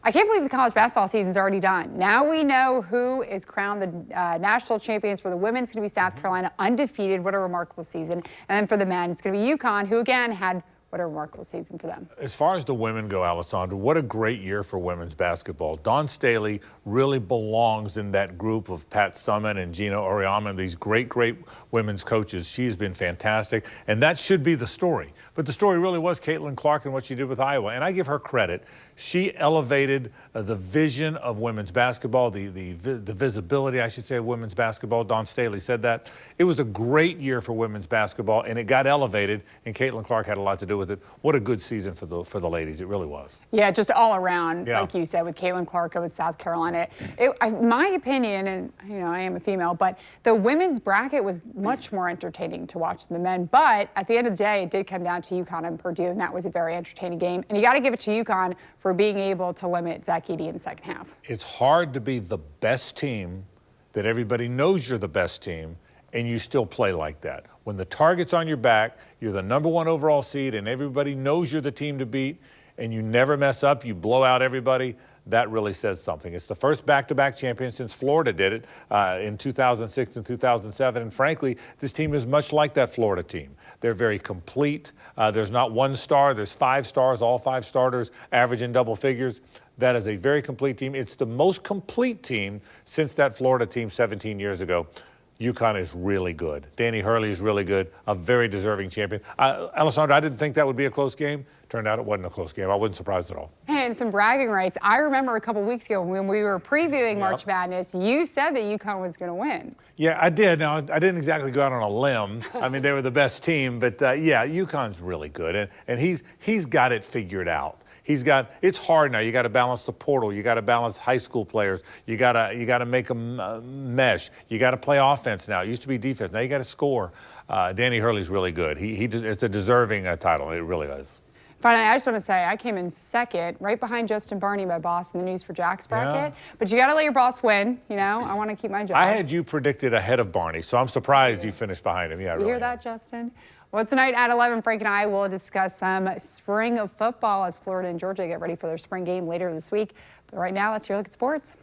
I can't believe the college basketball season's already done. Now we know who is crowned the national champions. For the women, it's going to be South Carolina, undefeated. What a remarkable season. And then for the men, it's going to be UConn, who again had what a remarkable season for them. As far as the women go, Alessandra, what a great year for women's basketball. Dawn Staley really belongs in that group of Pat Summitt and Gina Auriemma, these great women's coaches. She has been fantastic, and that should be the story. But the story really was Caitlin Clark and what she did with Iowa, and I give her credit. She elevated the vision of women's basketball, the visibility, I should say, of women's basketball. Dawn Staley said that. It was a great year for women's basketball, and it got elevated, and Caitlin Clark had a lot to do with it. What a good season for the ladies. It really was. Yeah, just all around, like you said, with Caitlin Clark with South Carolina. My opinion, and I am a female, but the women's bracket was much more entertaining to watch than the men. But at the end of the day, it did come down to UConn and Purdue, and that was a very entertaining game. And you got to give it to UConn for being able to limit Zach Edey in the second half. It's hard to be the best team that everybody knows you're the best team, and you still play like that. When the target's on your back, you're the #1 overall seed, and everybody knows you're the team to beat, and you never mess up, you blow out everybody, that really says something. It's the first back-to-back champion since Florida did it in 2006 and 2007, and frankly, this team is much like that Florida team. They're very complete. There's not one star, there's 5 stars, all 5 starters averaging double figures. That is a very complete team. It's the most complete team since that Florida team 17 years ago. UConn is really good. Danny Hurley is really good, a very deserving champion. Alessandra, I didn't think that would be a close game. Turned out it wasn't a close game. I wasn't surprised at all. And some bragging rights. I remember a couple weeks ago when we were previewing March Madness, you said that UConn was going to win. Yeah, I did. Now, I didn't exactly go out on a limb. I mean, they were the best team, but yeah, UConn's really good, and he's got it figured out. It's hard now. You got to balance the portal. You got to balance high school players. You got to make them mesh. You got to play offense now. It used to be defense. Now you got to score. Danny Hurley's really good. It's a deserving title. It really is. Finally, I just want to say I came in second, right behind Justin Barney, my boss in the News for Jax bracket. Yeah. But you got to let your boss win. I want to keep my job. I had you predicted ahead of Barney, so I'm surprised you finished behind him. Yeah, you hear that, Justin? Well, tonight at 11, Frank and I will discuss some spring of football as Florida and Georgia get ready for their spring game later this week. But right now, let's hear a look at sports.